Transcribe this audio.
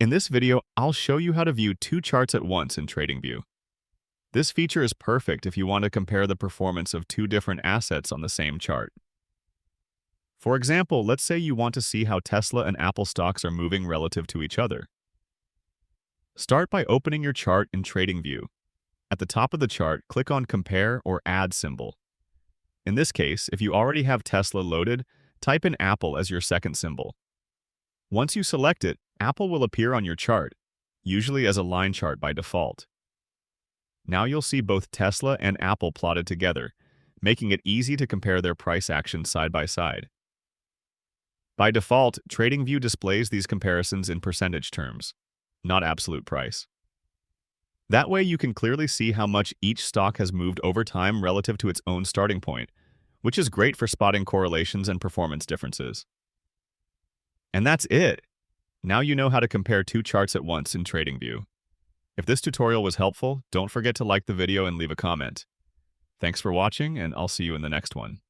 In this video, I'll show you how to view two charts at once in TradingView. This feature is perfect if you want to compare the performance of two different assets on the same chart. For example, let's say you want to see how Tesla and Apple stocks are moving relative to each other. Start by opening your chart in TradingView. At the top of the chart, click on Compare or Add symbol. In this case, if you already have Tesla loaded, type in Apple as your second symbol. Once you select it, Apple will appear on your chart, usually as a line chart by default. Now you'll see both Tesla and Apple plotted together, making it easy to compare their price action side by side. By default, TradingView displays these comparisons in percentage terms, not absolute price. That way you can clearly see how much each stock has moved over time relative to its own starting point, which is great for spotting correlations and performance differences. And that's it! Now you know how to compare two charts at once in TradingView. If this tutorial was helpful, don't forget to like the video and leave a comment. Thanks for watching, and I'll see you in the next one.